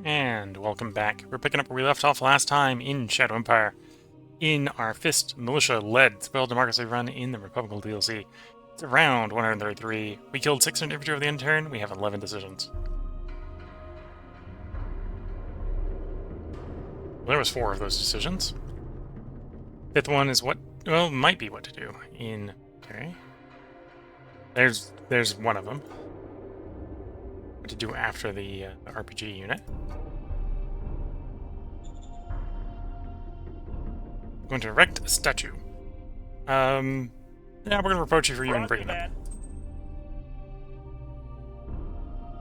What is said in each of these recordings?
And welcome back. We're picking up where we left off last time in Shadow Empire, in our Fist-Militia-led Spell Democracy run in the Republical DLC. It's around 133. We killed 600 infantry over the end turn. We have 11 decisions. There was 4 of those decisions. Fifth one is what, well, might be what to do in, okay. There's one of them. What to do after the RPG unit. Going to erect a statue. Yeah, we're going to reproach you for even bringing it up.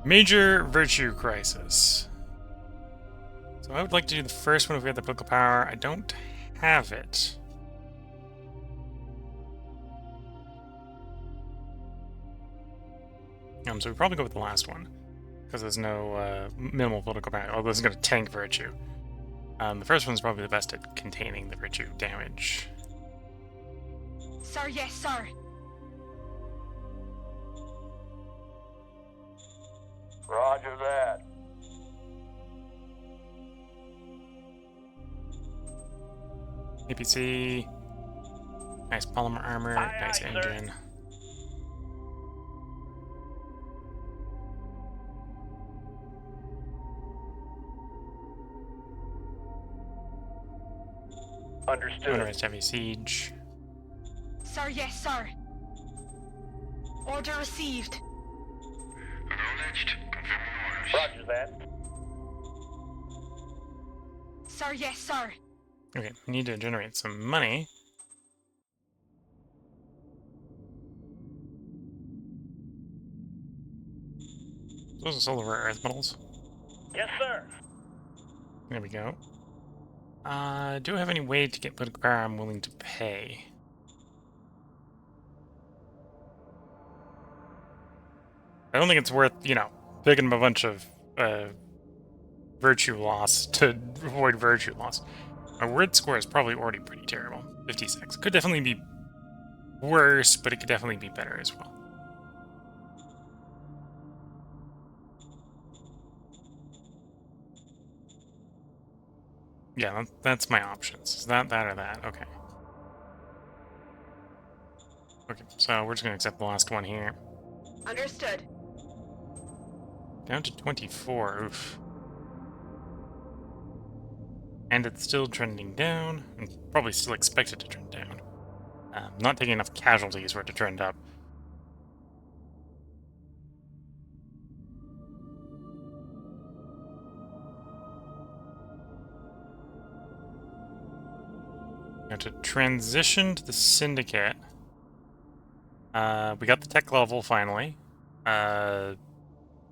Major Virtue Crisis. So I would like to do the first one if we have the political power. I don't have it. So we probably go with the last one, because there's no minimal political power. Oh, this is going to tank Virtue. The first one's probably the best at containing the Virtue damage. Sir, yes, sir. Roger that. APC. Nice polymer armor, nice engine. Sir. Understood. Motorized heavy siege. Sir, yes, sir. Order received. Acknowledged. Confirming orders. Roger that. Sir, yes, sir. Okay, we need to generate some money. Those are solar rare earth metals. Yes, sir. There we go. Do I have any way to get political power I'm willing to pay? I don't think it's worth, you know, picking up a bunch of virtue loss to avoid virtue loss. My word score is probably already pretty terrible. 56. Could definitely be worse, but it could definitely be better as well. Yeah, that's my options. Is that or that? Okay. Okay, so we're just going to accept the last one here. Understood. Down to 24. Oof. And it's still trending down. And probably still expected to trend down. Not taking enough casualties for it to trend up. Now to transition to the Syndicate. We got the tech level finally.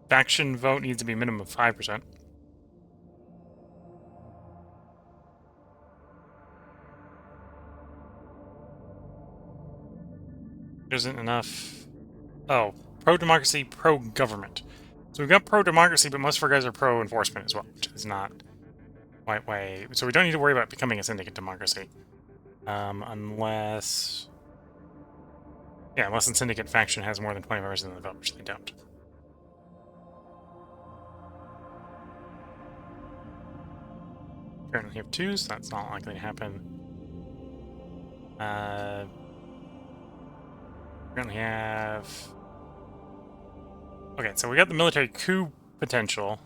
Faction vote needs to be a minimum of 5%. There isn't enough. Oh, pro-democracy, pro-government. So we've got pro-democracy, but most of our guys are pro-enforcement as well, which is not quite way. So we don't need to worry about becoming a syndicate democracy. Unless... Yeah, unless the syndicate faction has more than 25% of the vote, which they don't. Currently have 2, so that's not likely to happen. Currently have... Okay, so we got the military coup potential,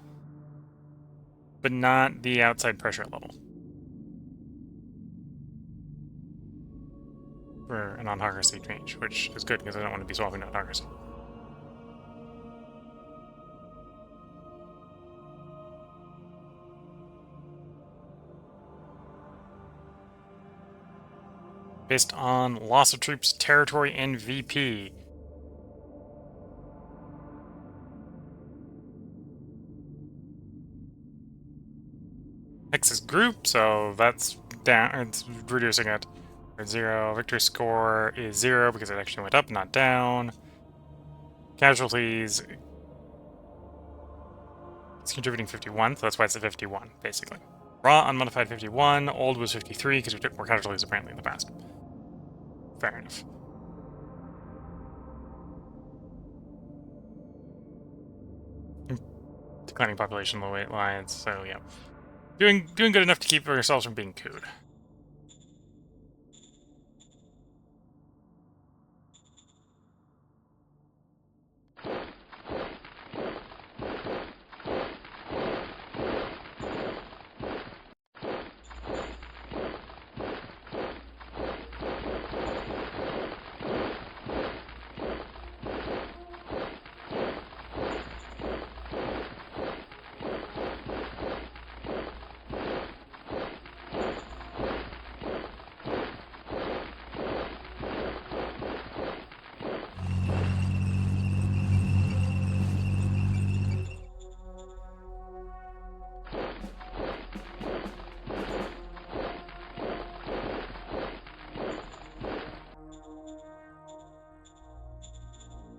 but not the outside pressure level. For an autocracy change, which is good because I don't want to be swapping to autocracy. Based on loss of troops, territory, and VP. X is group, so that's down. It's reducing it. 0. Victory score is 0 because it actually went up, not down. Casualties. It's contributing 51, so that's why it's at 51, basically. Raw, unmodified 51. Old was 53 because we took more casualties apparently in the past. Fair enough. declining population, low weight lines. So yeah, doing good enough to keep ourselves from being cooed.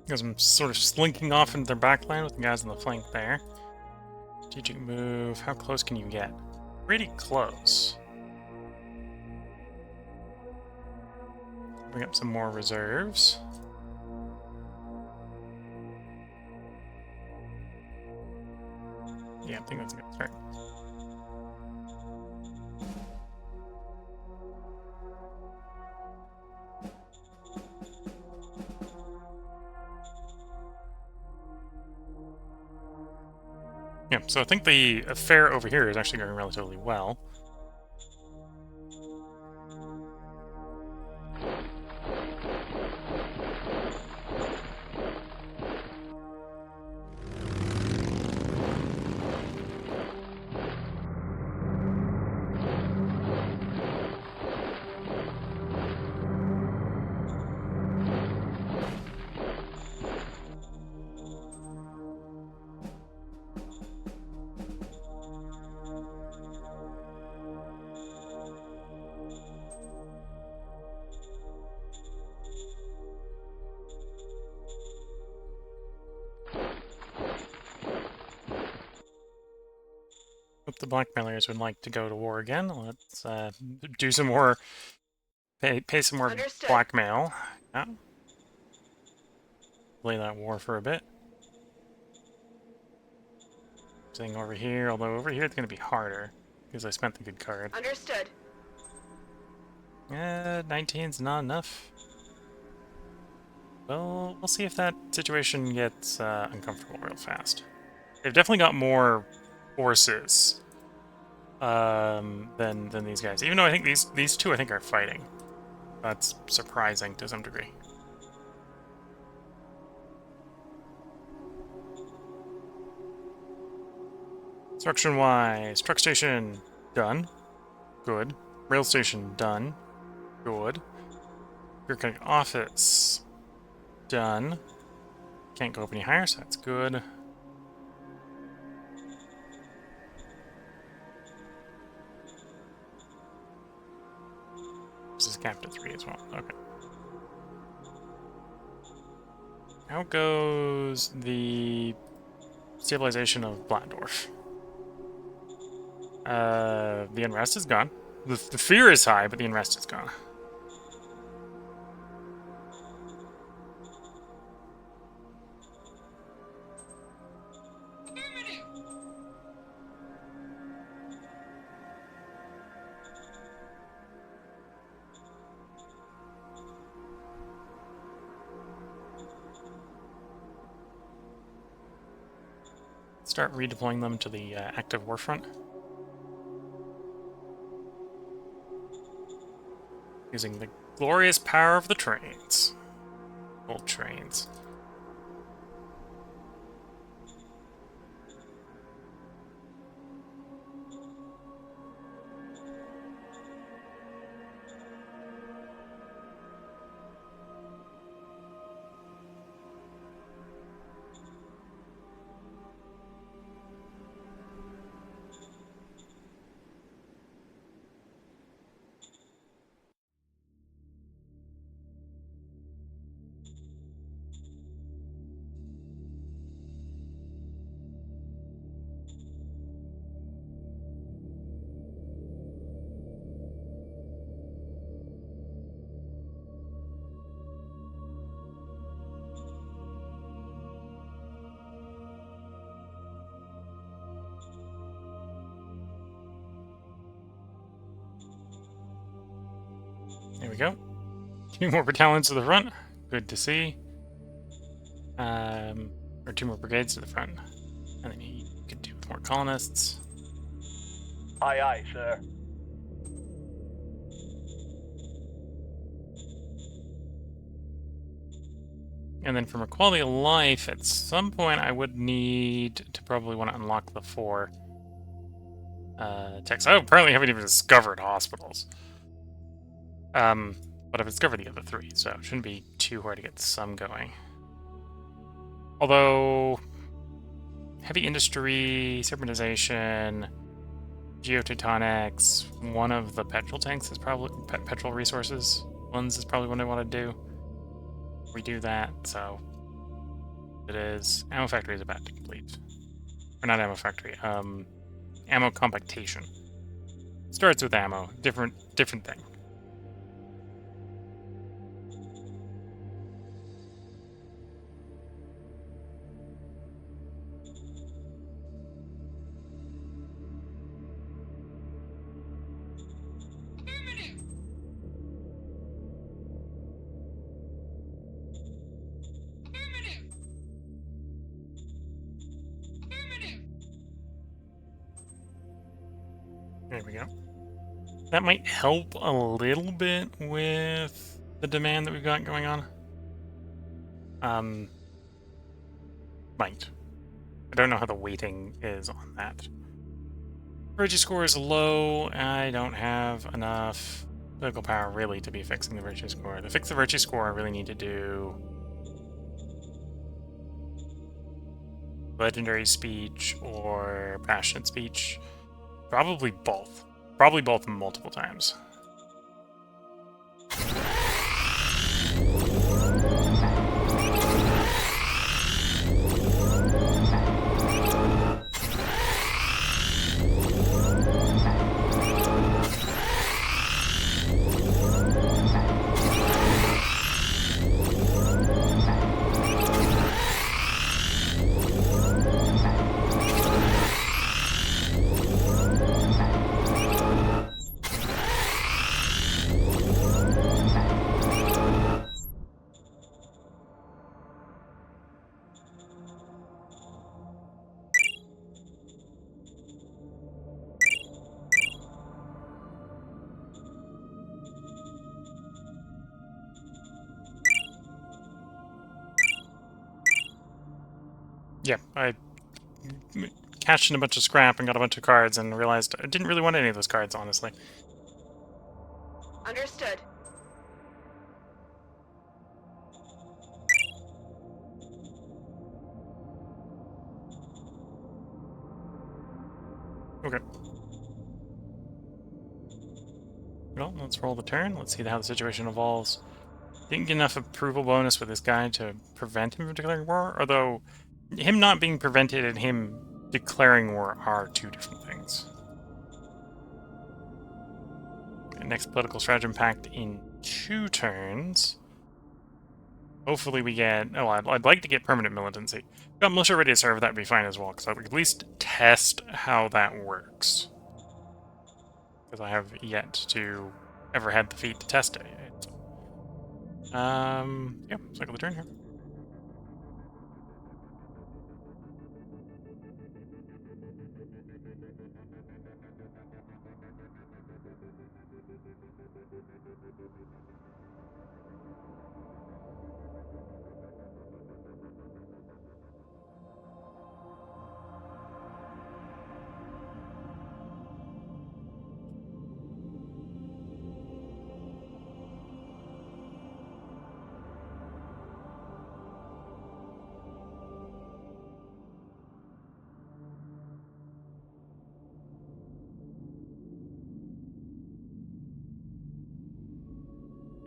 Because I'm sort of slinking off into their backline with the guys on the flank there. Strategic move. How close can you get? Pretty close. Bring up some more reserves. Yeah, I think that's a good start. Yeah, so I think the affair over here is actually going relatively well. Hope the blackmailers would like to go to war again. Let's do some more, pay some more Understood. blackmail. Yeah. Play that war for a bit. Sitting over here, although over here it's going to be harder because I spent the good card. Understood. 19's not enough. Well, we'll see if that situation gets uncomfortable real fast. They've definitely got more forces than these guys. Even though I think these two I think are fighting. That's surprising to some degree. Construction-wise, truck station done. Good. Rail station done. Good. Bureaucratic office done. Can't go up any higher, so that's good. This is capped at 3 as well. Okay. How goes the stabilization of Blandorf? The unrest is gone. The fear is high, but the unrest is gone. Start redeploying them to the active war front. Using the glorious power of the trains. Old trains. There we go. 2 more battalions to the front. Good to see. Or 2 more brigades to the front. And then he could do with more colonists. Aye, aye, sir. And then from a quality of life, at some point I would need to probably want to unlock the 4 techs. I apparently haven't even discovered hospitals. But I've discovered the other 3, so it shouldn't be too hard to get some going. Although, heavy industry, serpentization, geotectonics, one of the petrol tanks is probably, petrol resources ones is probably what I want to do. We do that, so it is. Ammo factory is about to complete. Or not ammo factory, ammo compactation. Starts with ammo, different thing. There we go. That might help a little bit with the demand that we've got going on. Might. I don't know how the weighting is on that. Virtue score is low. I don't have enough political power really to be fixing the virtue score. To fix the virtue score, I really need to do legendary speech or passionate speech. Probably both. Probably both multiple times. Yeah, I cashed in a bunch of scrap and got a bunch of cards and realized I didn't really want any of those cards, honestly. Understood. Okay. Well, let's roll the turn. Let's see how the situation evolves. Didn't get enough approval bonus with this guy to prevent him from declaring war, although him not being prevented and him declaring war are 2 different things. Okay, next political stratagem pact in 2 turns. Hopefully we get... Oh, I'd like to get permanent militancy. Got militia ready to serve, that'd be fine as well, because I would at least test how that works. Because I have yet to ever had the feat to test it. Yeah, cycle the turn here.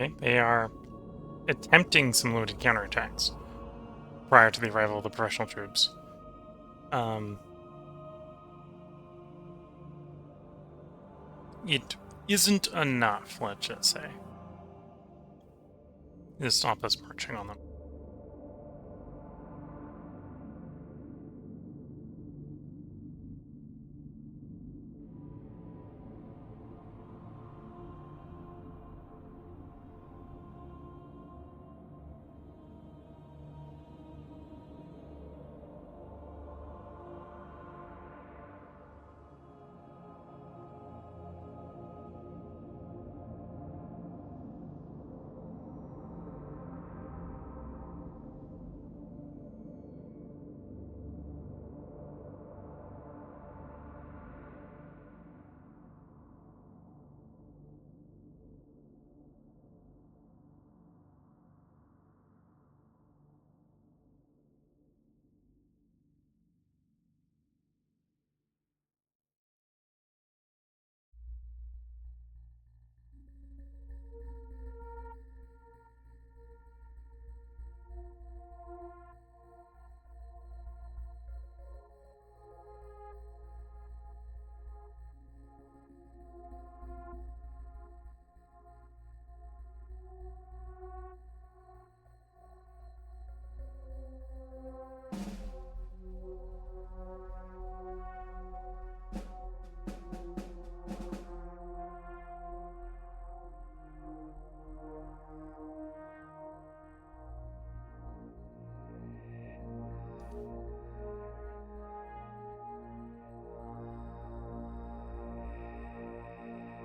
Okay, they are attempting some limited counterattacks prior to the arrival of the professional troops. It isn't enough, let's just say, to stop us marching on them.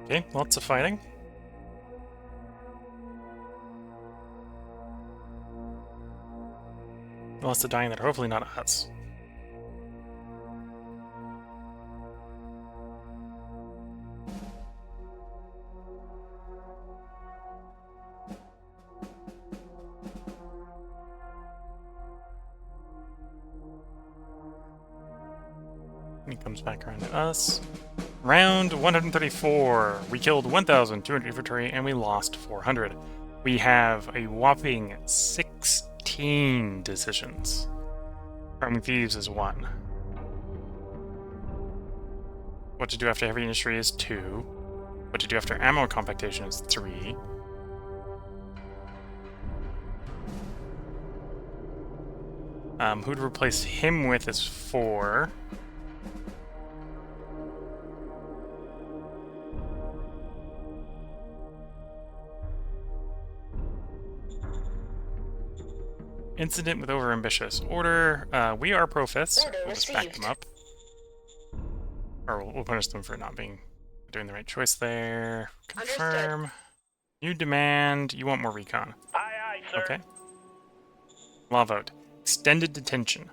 Okay, lots of fighting. Lots of dying that are hopefully not us. He comes back around to us. Round 134. We killed 1,200 infantry and we lost 400. We have a whopping 16 decisions. Farming Thieves is 1. What to do after heavy industry is 2. What to do after ammo compactation is 3. Who to replace him with is 4. Incident with overambitious. Order. We are pro-Fist. Order We'll just back received. them up. Or we'll punish them for not doing the right choice there. Confirm. You demand. You want more recon. Aye, aye, sir. Okay. Law vote. Extended detention.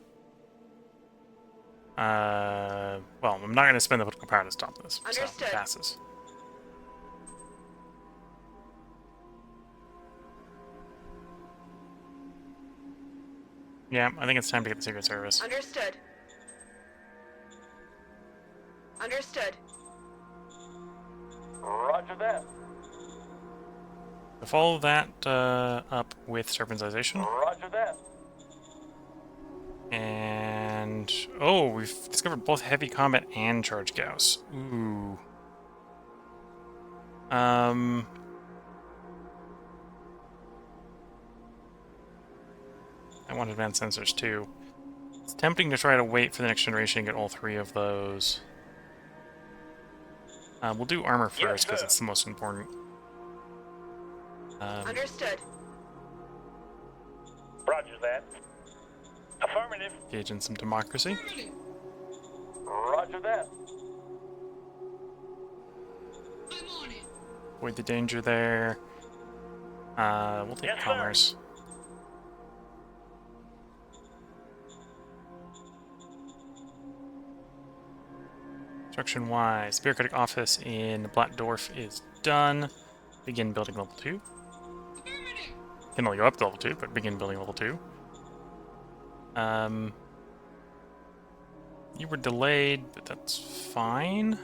Well, I'm not going to spend the political power to stop this. So Understood. it passes. Yeah, I think it's time to get the Secret Service. Understood. Understood. Roger that. To follow that up with serpentization. Roger that. And oh, we've discovered both heavy combat and charge Gauss. Ooh. I want advanced sensors too. It's tempting to try to wait for the next generation and get all 3 of those. We'll do armor first because sir. it's the most important. Understood. Roger that. Affirmative. Engage in some democracy. Roger that. Avoid the danger there. We'll take Yes, sir. commerce. Instruction Y. Bureaucratic office in Blattdorf is done. Begin building level 2. Can only go up to level 2, but begin building level 2. You were delayed, but that's fine.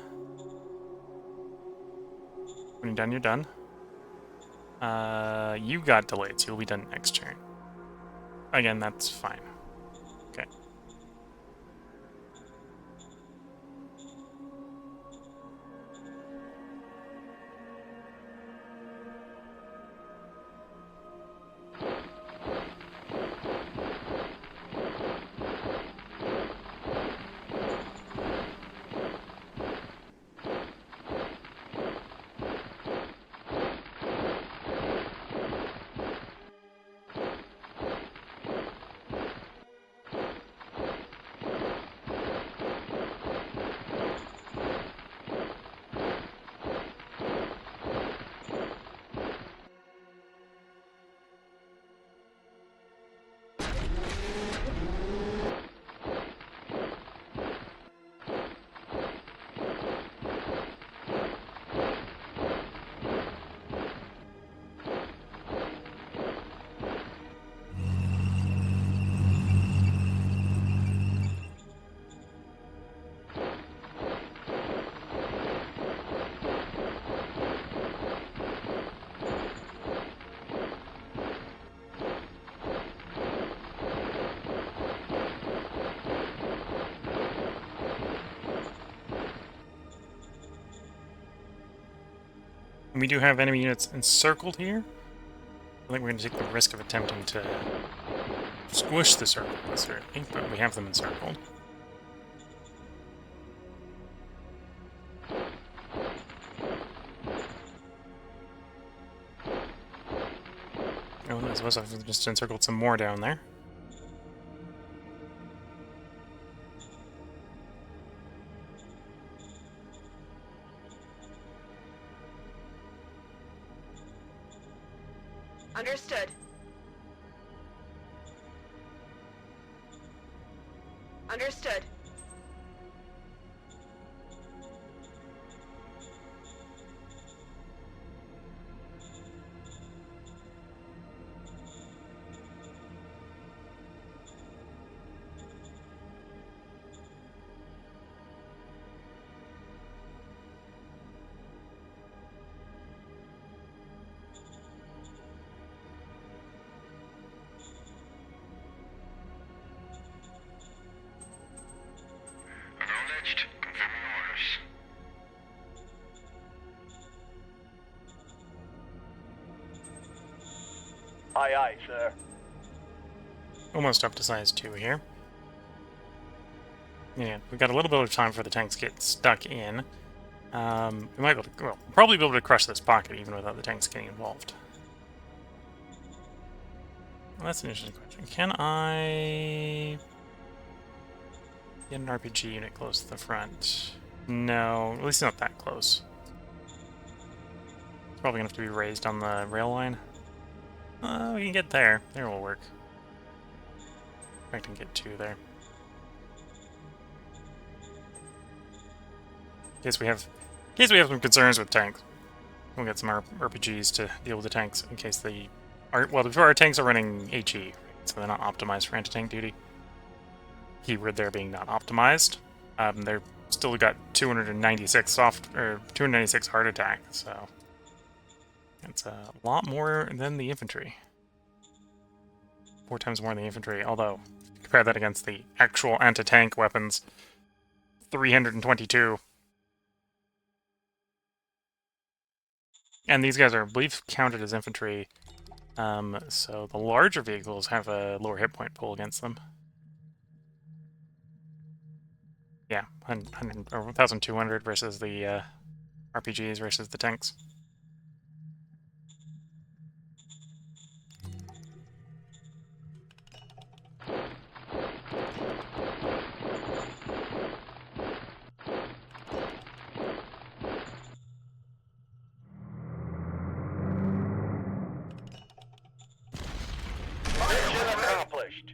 When you're done, you're done. You got delayed, so you'll be done next turn. Again, that's fine. Okay. We do have enemy units encircled here. I think we're going to take the risk of attempting to squish the circle necessarily, but we have them encircled. Oh, I suppose I've just encircled some more down there. Understood. Understood. Acknowledged. Confirming orders. Aye, aye, sir. Almost up to size 2 here. Yeah, we've got a little bit of time for the tanks to get stuck in. We might be able to, well, we'll probably be able to crush this pocket even without the tanks getting involved. Well, that's an interesting question. Can I get an RPG unit close to the front? No, at least not that close. It's probably going to have to be raised on the rail line. We can get there. There will work. I can get 2 there. In case we have some concerns with tanks. We'll get some RPGs to deal with the tanks in case they are, well, before our tanks are running HE, so they're not optimized for anti-tank duty. Keyword there being not optimized. They're still got 296 296 heart attack, so it's a lot more than the infantry. 4 times more than the infantry, although compare that against the actual anti-tank weapons, 322. And these guys are, I believe, counted as infantry, so the larger vehicles have a lower hit point pool against them. Yeah, 100 or 1,200 versus the RPGs versus the tanks. Mission accomplished.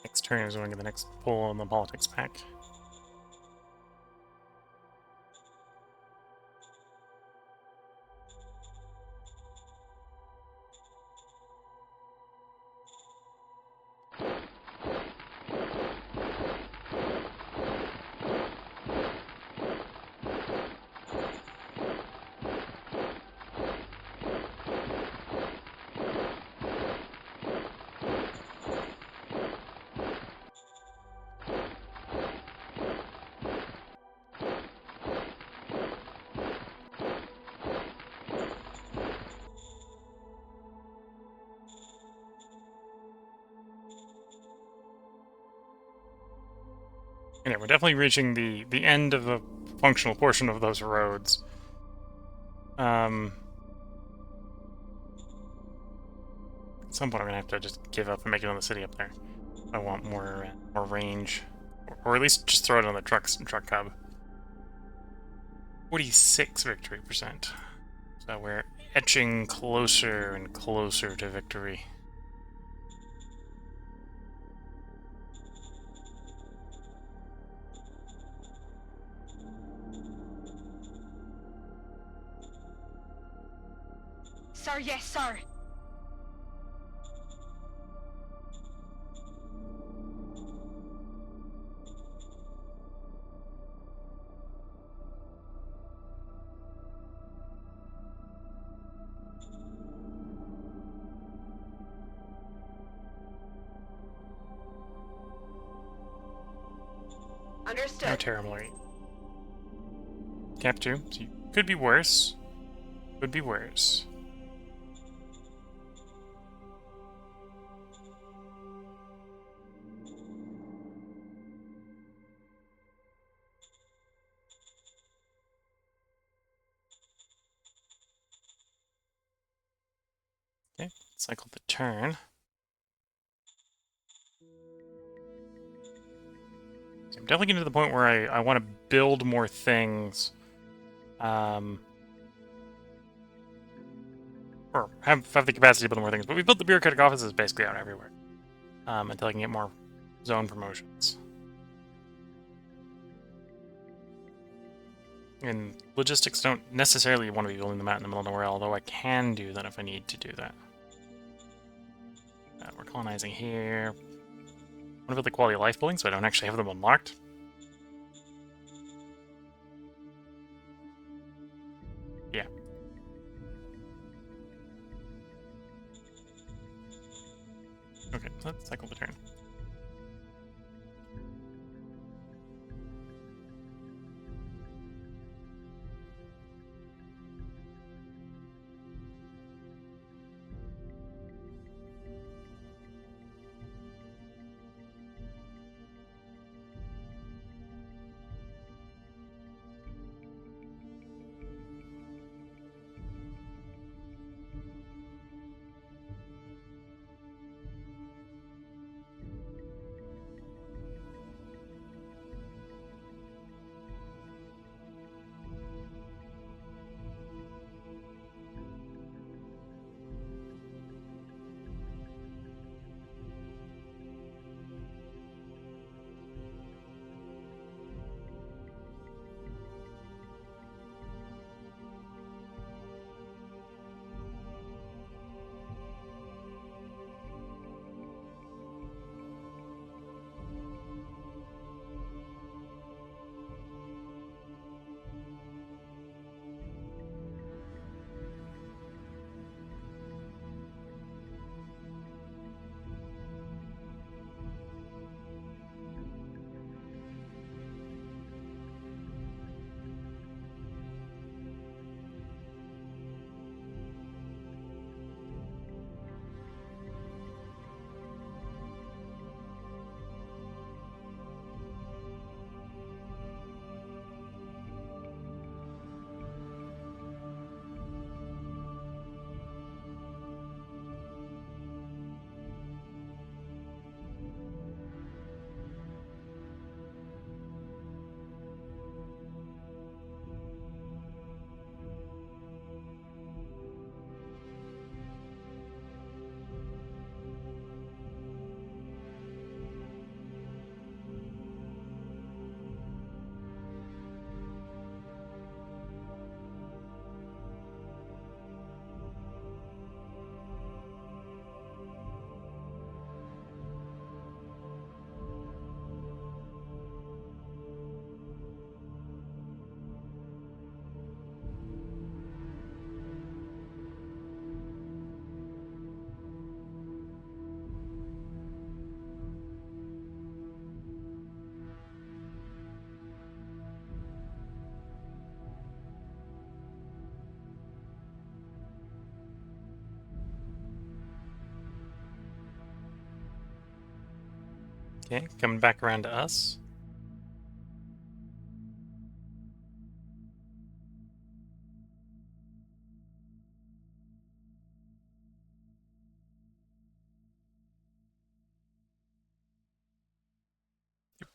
Next turn is going to the next pull on the politics pack. Yeah, we're definitely reaching the end of a functional portion of those roads. At some point I'm gonna have to just give up and make it on the city up there. I want more range. Or at least just throw it on the truck hub. 46 victory percent. So we're etching closer and closer to victory. Sir, yes, sir. No Understood. terrible rate. Cap 2. So you could be worse. Could be worse. Okay, cycle the turn. So I'm definitely getting to the point where I want to build more things. Or have the capacity to build more things. But we built the bureaucratic offices basically out everywhere. Until I can get more zone promotions. And logistics don't necessarily want to be building them out in the middle of nowhere, although I can do that if I need to do that. We're colonizing here. I want to build the quality of life building so I don't actually have them unlocked. Yeah. Okay, let's cycle the turn. Okay, coming back around to us.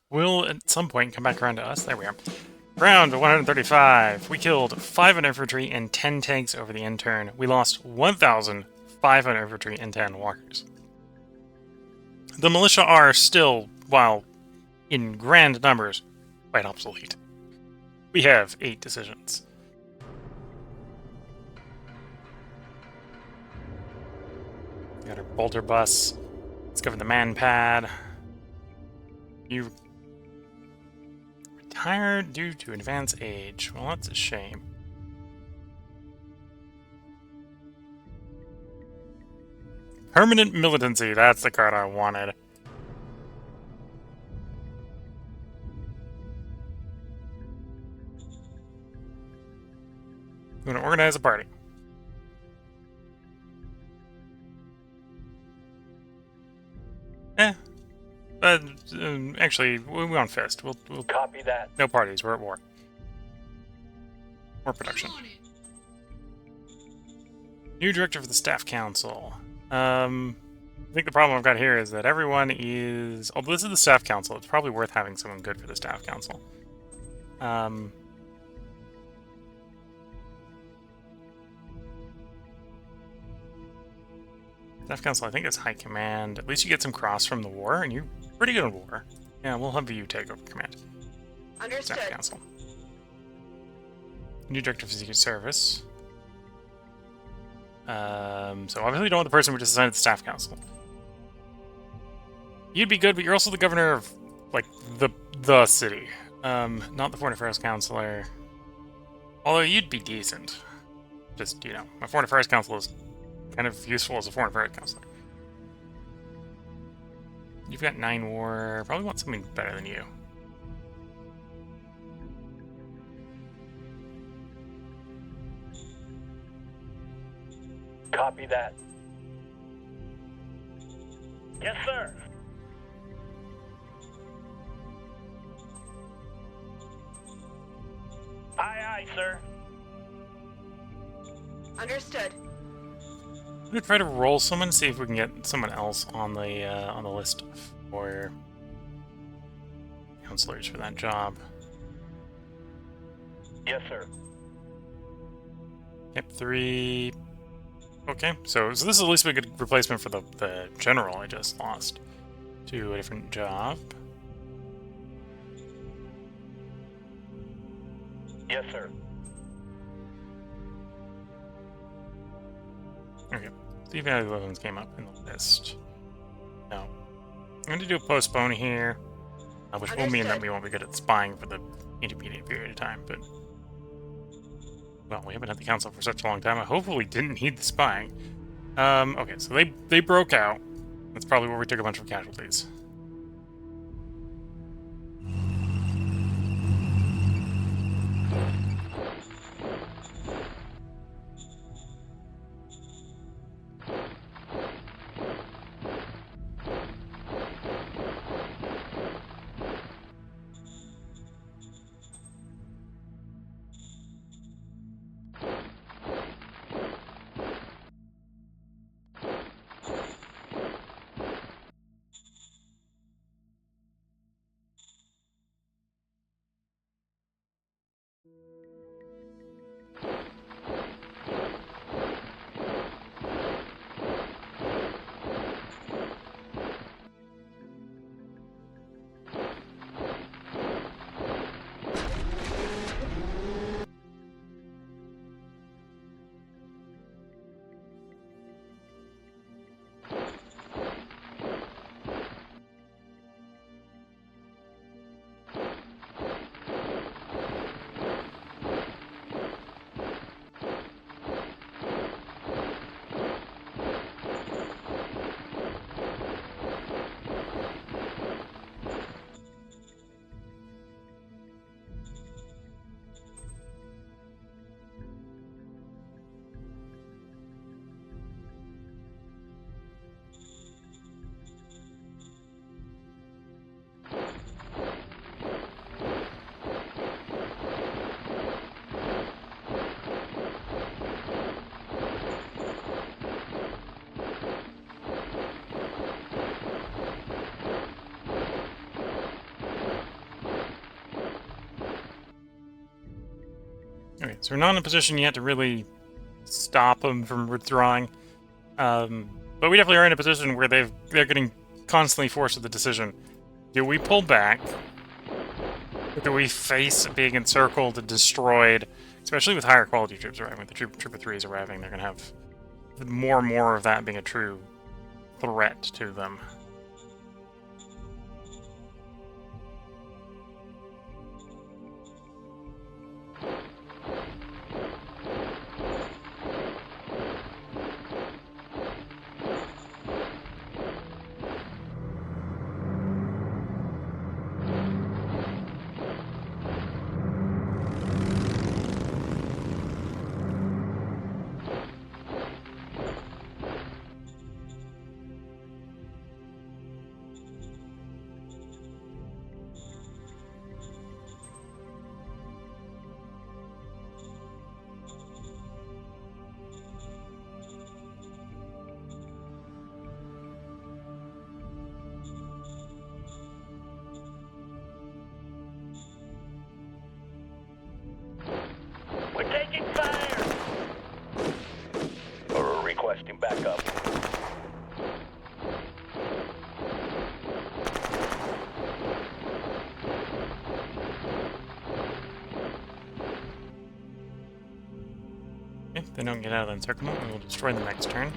will at some point come back around to us. There we are. Round 135. We killed 500 infantry and 10 tanks over the end turn. We lost 1,500 infantry and 10 walkers. The militia are still, while in grand numbers, quite obsolete. We have 8 decisions. Got our bolter bus. Let's go for the man pad. You retired due to advanced age. Well, that's a shame. Permanent militancy. That's the card I wanted. You want to organize a party. Actually, we want Fist. We'll Copy that. no parties. We're at war. War production. New director for the staff council. I think the problem I've got here is that everyone is. Although this is the staff council, it's probably worth having someone good for the staff council. Staff council, I think it's high command. At least you get some cross from the war, and you're pretty good at war. Yeah, we'll have you take over command. Understood. Staff council. New director for secret service. So obviously you don't want the person we just assigned to the staff council. You'd be good, but you're also the governor of, like, the city. Not the foreign affairs counselor. Although you'd be decent. Just, you know, my foreign affairs council is kind of useful as a foreign affairs counselor. You've got 9 war. Probably want something better than you. Copy that. Yes, sir. Aye, aye, sir. Understood. I'm gonna try to roll someone, see if we can get someone else on the list for counselors for that job. Yes, sir. Yep, 3. Okay, so this is at least a good replacement for the general I just lost to a different job. Yes, sir. Okay, see if any of those ones came up in the list. No. I'm going to do a postpone here, which will mean that Understood. we won't be good at spying for the intermediate period of time, but... Well, we haven't had the council for such a long time. I hopefully didn't need the spying. Okay, so they broke out. That's probably where we took a bunch of casualties. Okay, so we're not in a position yet to really stop them from withdrawing. But we definitely are in a position where they're getting constantly forced to the decision. Do we pull back? Or do we face being encircled and destroyed? Especially with higher quality troops arriving. With the Trooper 3s arriving, they're going to have more and more of that being a true threat to them. We're taking fire! We're requesting backup. If they don't get out of the encirclement, we will destroy them next turn.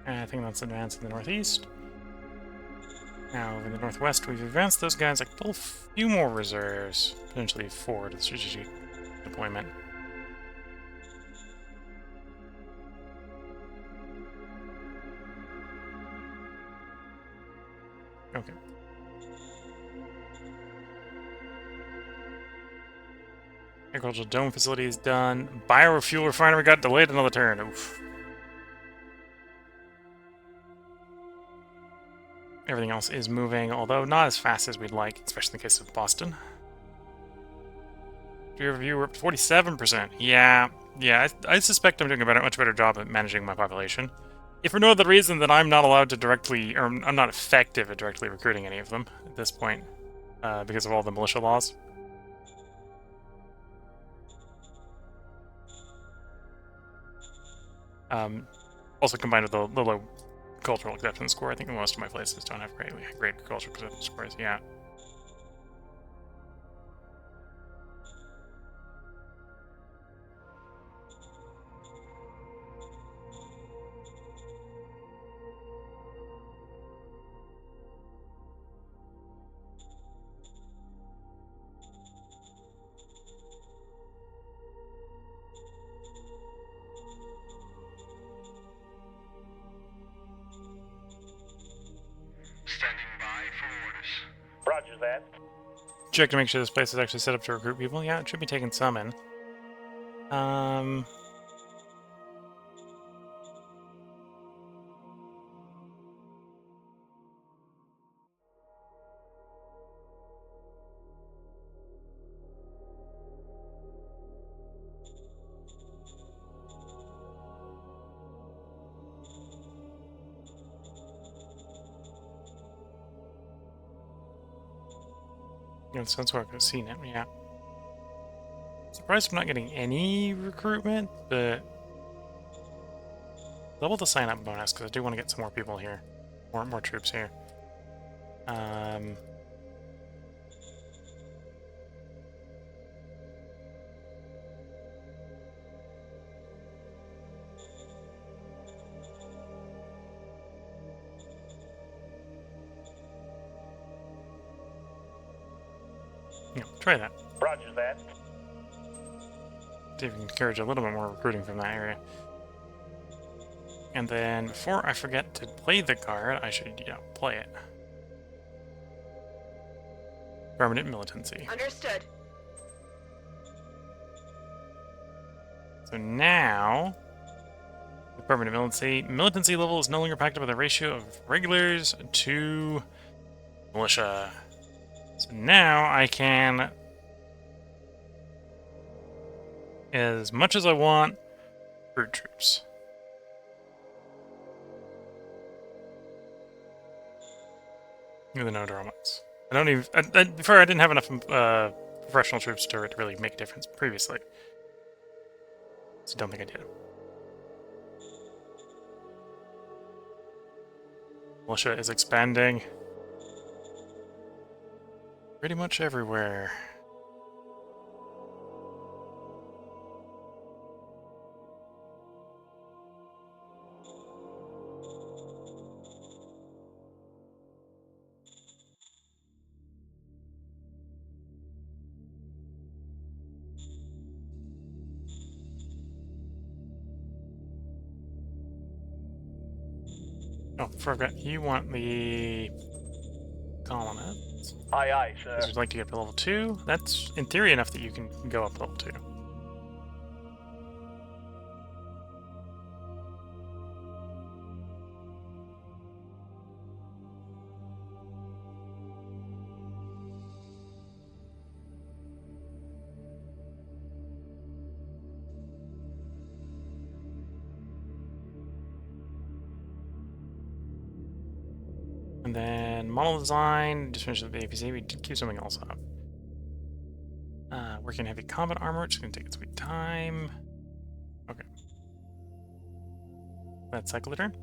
I think that's advanced in the northeast. Now, over in the northwest, we've advanced those guys. I can pull a few more reserves, potentially 4 to the strategic deployment. Okay. Agricultural dome facility is done. Biofuel refinery got delayed another turn. Oof. Everything else is moving, although not as fast as we'd like, especially in the case of Boston. Fear of you, we're up to 47%. Yeah, I suspect I'm doing a much better job at managing my population. If for no other reason than I'm not allowed to directly, or I'm not effective at directly recruiting any of them at this point, because of all the militia laws. Also combined with the low cultural acceptance score, I think most of my places don't have great cultural acceptance scores. Yeah. Standing by for orders. Roger that. Check to make sure this place is actually set up to recruit people. Yeah, it should be taking some in. Yeah, so that's where I've seen it, yeah. Surprised I'm not getting any recruitment, but double the sign-up bonus, because I do want to get some more people here. More troops here. Yeah, try that. Roger that. See if we can encourage a little bit more recruiting from that area. And then, before I forget to play the card, I should, play it. Permanent militancy. Understood. So now, with permanent militancy level is no longer packed up with a ratio of regulars to militia. So now I can, as much as I want, recruit troops. Even the no drawbacks. I don't even. Before I didn't have enough professional troops to really make a difference previously. So don't think I did. Militia is expanding pretty much everywhere. Oh, before I forgot, you want the colonists. Aye, aye, sir. Because you'd like to get to level 2. That's, in theory, enough that you can go up level 2. And then model design, just finish with the APC. We did keep something else up. Working heavy combat armor, which is going to take its sweet time. Okay. Let's cycle the turn.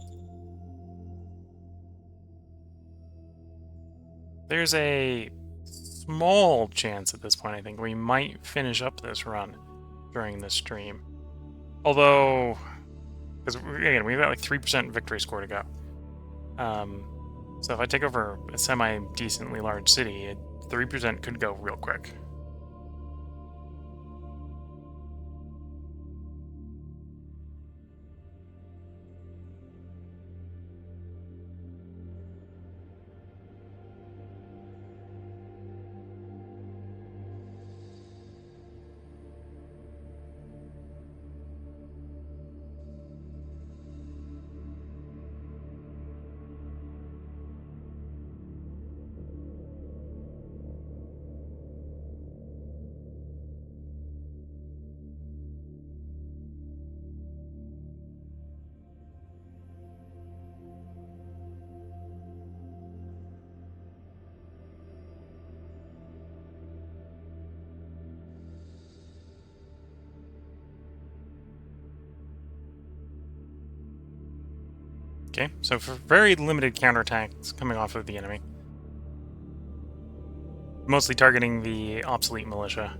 There's a small chance at this point, I think, we might finish up this run during this stream. Although, because again, we've got like 3% victory score to go. So if I take over a semi-decently large city, 3% could go real quick. Okay, so for very limited counterattacks coming off of the enemy. Mostly targeting the obsolete militia.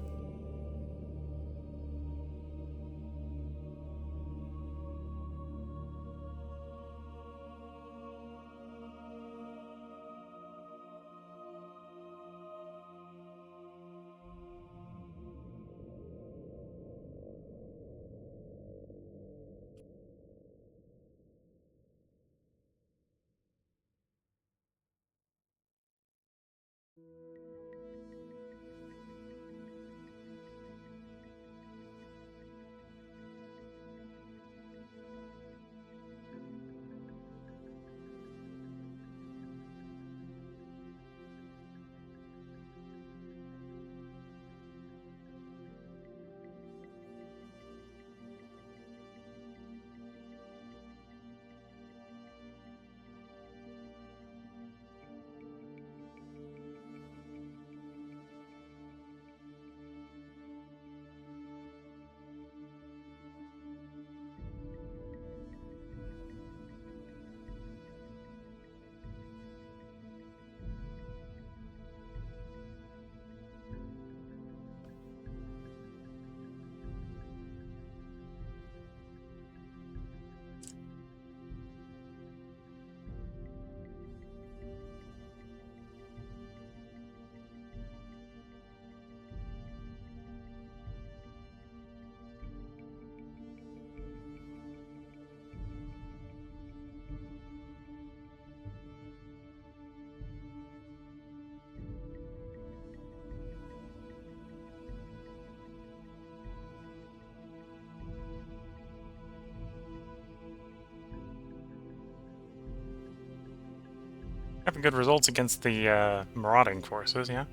having good results against the marauding forces, yeah?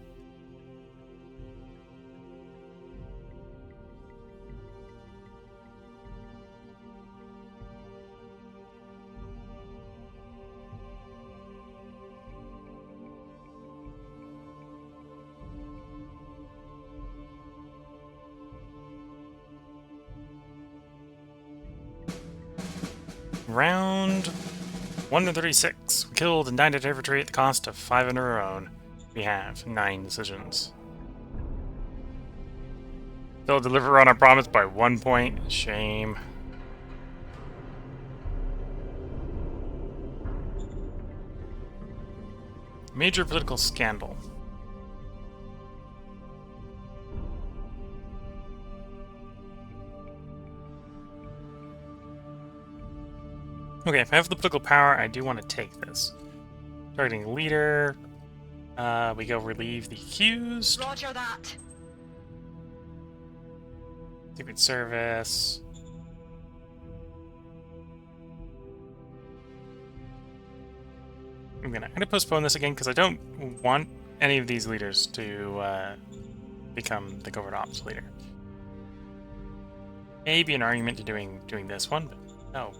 Round 1 to 36. We killed and 9 infantry at the cost of 5 under our own. We have 9 decisions. They'll deliver on our promise by 1 point. Shame. Major political scandal. Okay, if I have the political power, I do want to take this. Targeting leader. We go relieve the accused. Roger that. Secret Service. I'm gonna postpone this again because I don't want any of these leaders to become the covert ops leader. Maybe an argument to doing this one, but no.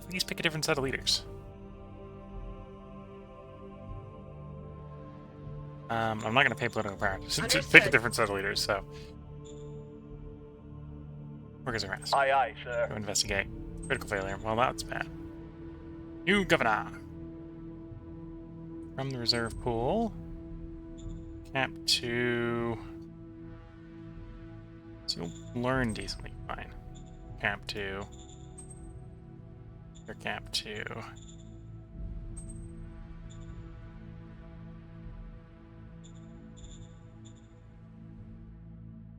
Please pick a different set of leaders. I'm not going to pay political power. Just pick a different set of leaders, so. Workers arrest. Aye, aye, sir. Go investigate. Critical failure. Well, that's bad. New governor. From the reserve pool. Cap 2. So you'll learn decently fine. Cap 2. Or Cap 2.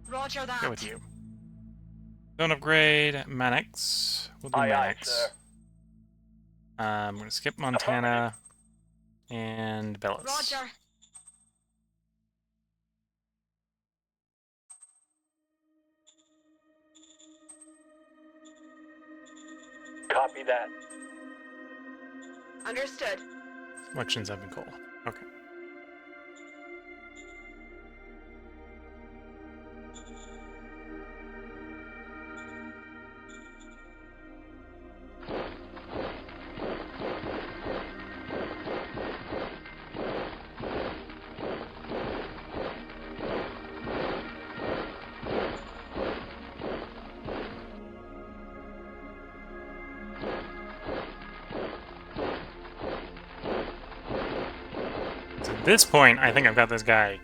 Roger that. Go with you. Don't upgrade Mannix. We'll do Aye, aye, Mannix. sir. I'm going to skip Montana and Bellis. Roger. Copy that. Understood. Elections have been called. Okay. At this point, I think I've got this guy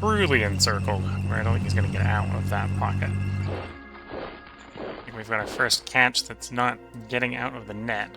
truly encircled, where I don't think he's going to get out of that pocket. I think we've got our first catch that's not getting out of the net.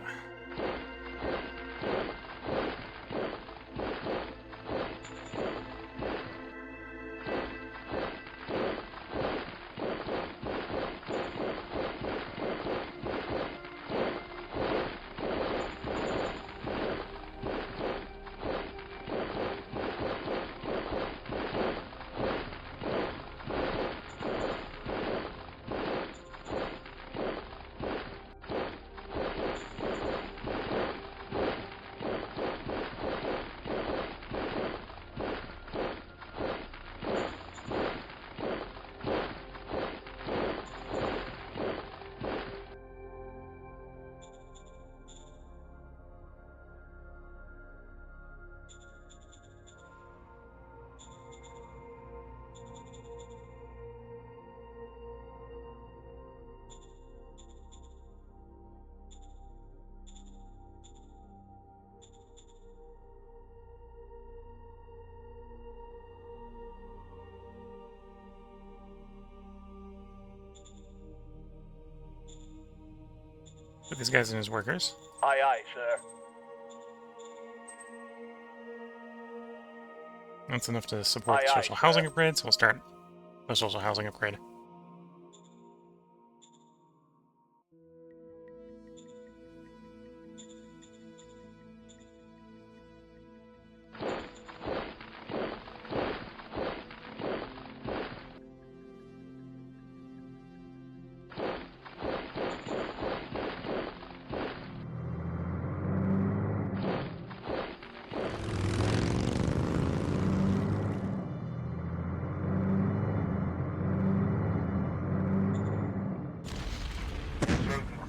Put these guys in as workers. Aye, aye, sir. That's enough to support Aye, the aye, social sir. housing upgrade, so we'll start the social housing upgrade.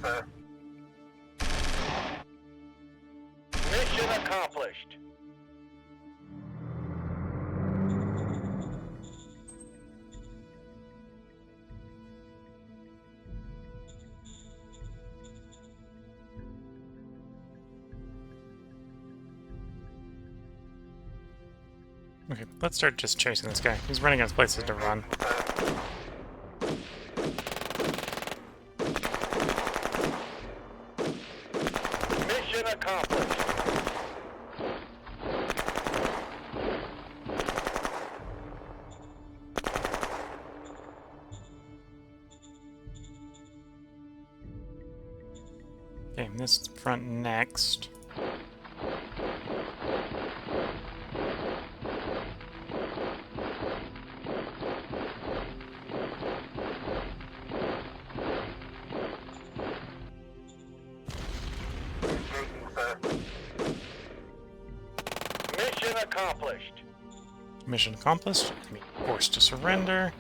sir. Mission accomplished. Okay, let's start just chasing this guy. He's running out of places to run. Mission accomplished. Okay, this front next. Making, sir. Mission accomplished. Mission accomplished. Enemy forced to surrender.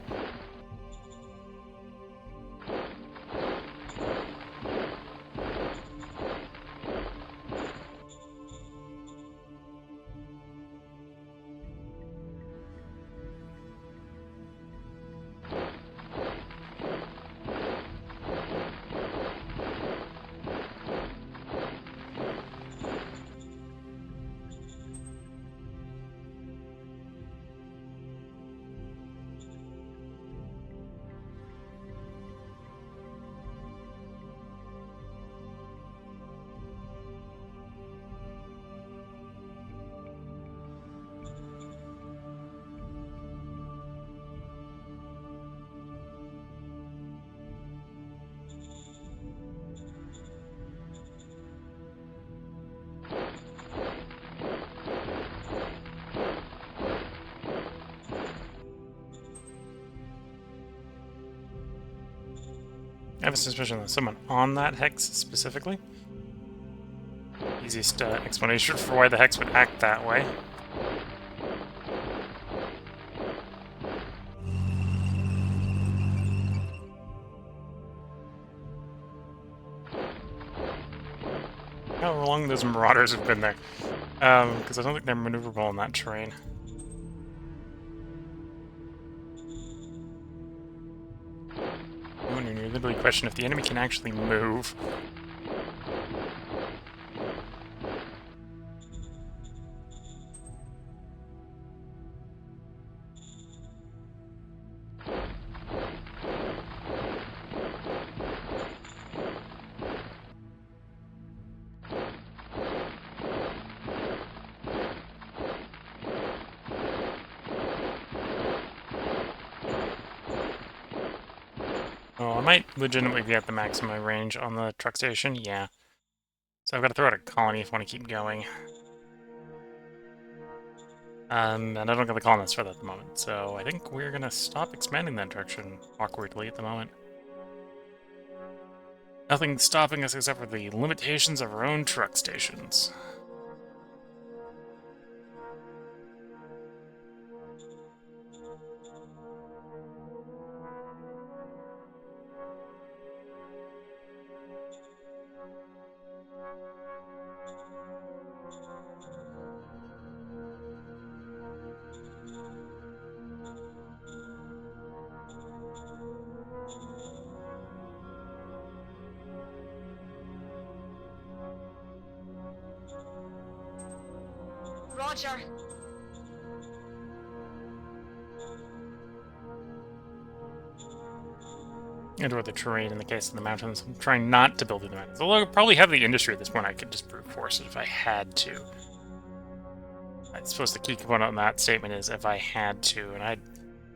I have a suspicion there's someone on that hex specifically. Easiest explanation for why the hex would act that way. How long those marauders have been there? Because I don't think they're maneuverable in that terrain. When you literally question if the enemy can actually move. Oh, I might legitimately be at the maximum range on the truck station, yeah. So I've got to throw out a colony if I want to keep going. And I don't got the colonists for that at the moment, so I think we're going to stop expanding that direction awkwardly at the moment. Nothing's stopping us except for the limitations of our own truck stations. Roger. And/or the terrain in the case of the mountains. I'm trying not to build in the mountains. Although I probably have the industry at this point, I could just brute force it if I had to. I suppose the key component on that statement is if I had to, and I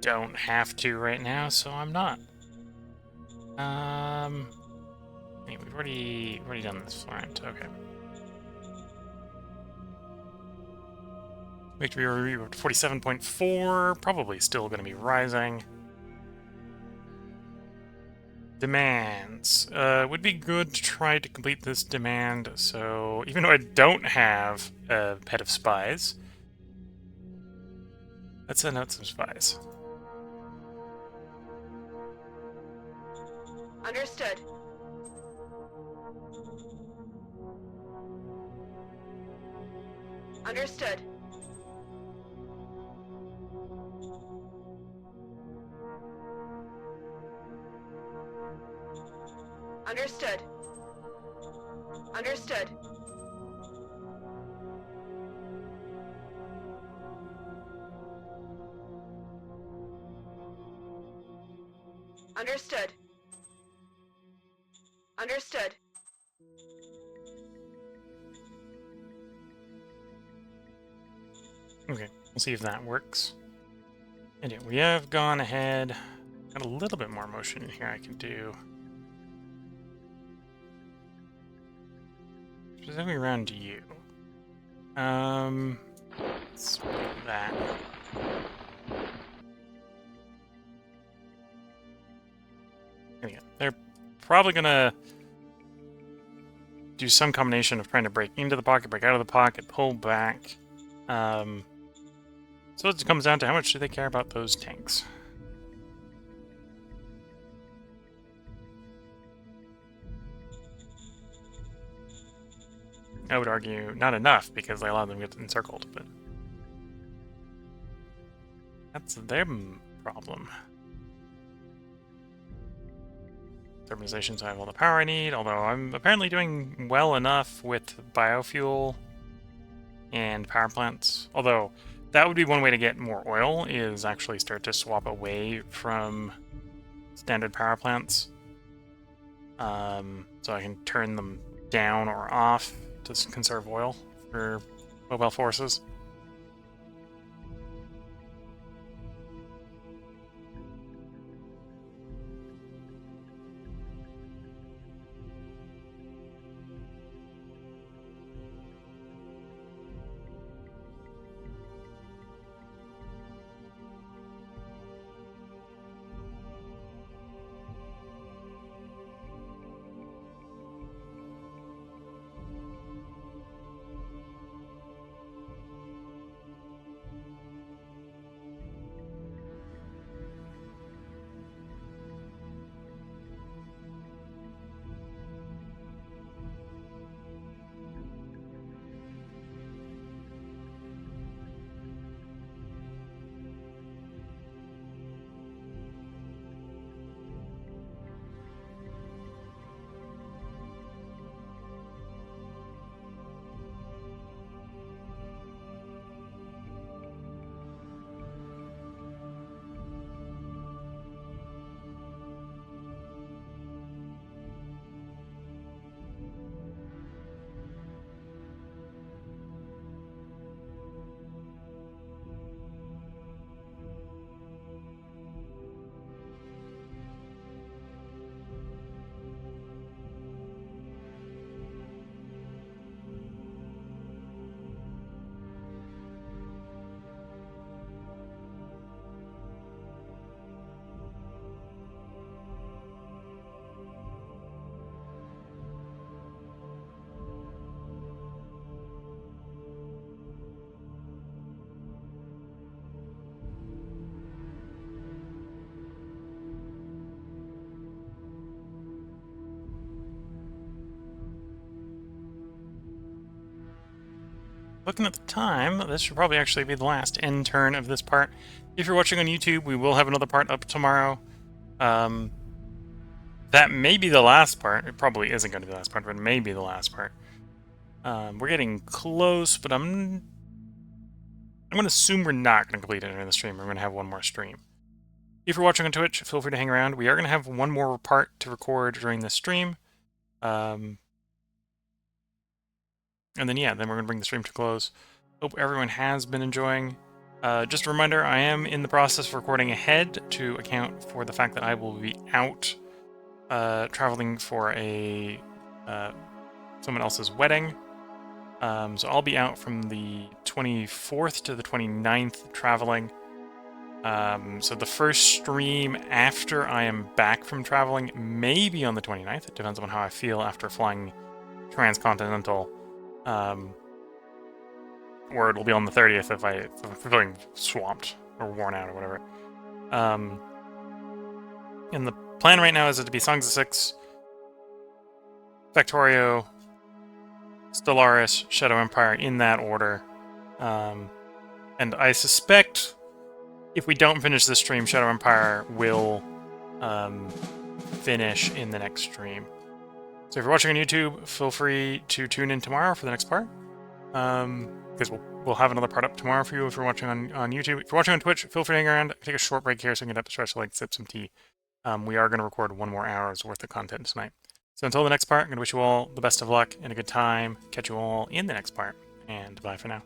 don't have to right now, so I'm not. Hey, we've already done this front. Okay. Victory review at 47.4, probably still going to be rising. Demands. Would be good to try to complete this demand, so even though I don't have a head of spies, let's send out some spies. Understood. Understood. Understood. Understood. Understood. Understood. Okay, we'll see if that works. And yeah, we have gone ahead. Got a little bit more motion in here I can do. Specifically around you. Let's do that. There we go. They're probably gonna do some combination of trying to break into the pocket, break out of the pocket, pull back. So it comes down to how much do they care about those tanks. I would argue not enough because they allowed them to get encircled, but that's their problem. Thermalization, so I have all the power I need, although I'm apparently doing well enough with biofuel and power plants. Although, that would be one way to get more oil, is actually start to swap away from standard power plants. So I can turn them down or off to conserve oil for mobile forces. Looking at the time, this should probably actually be the last end turn of this part. If you're watching on YouTube, we will have another part up tomorrow. That may be the last part. It probably isn't going to be the last part, but it may be the last part. We're getting close, but I'm going to assume we're not going to complete it in the stream. We're going to have one more stream. If you're watching on Twitch, feel free to hang around. We are going to have one more part to record during this stream. And then, yeah, then we're going to bring the stream to close. Hope everyone has been enjoying. Just a reminder, I am in the process of recording ahead to account for the fact that I will be out traveling for a someone else's wedding. So I'll be out from the 24th to the 29th traveling. So the first stream after I am back from traveling may be on the 29th. It depends on how I feel after flying transcontinental. Or it'll be on the 30th if I'm feeling swamped or worn out or whatever. And the plan right now is it to be Songs of Six, Factorio, Stellaris, Shadow Empire in that order. And I suspect if we don't finish this stream, Shadow Empire will finish in the next stream. So if you're watching on YouTube, feel free to tune in tomorrow for the next part. Because we'll have another part up tomorrow for you if you're watching on YouTube. If you're watching on Twitch, feel free to hang around. Take a short break here so you can get up to stretch, like sip some tea. We are going to record 1 more hour's worth of content tonight. So until the next part, I'm going to wish you all the best of luck and a good time. Catch you all in the next part, and bye for now.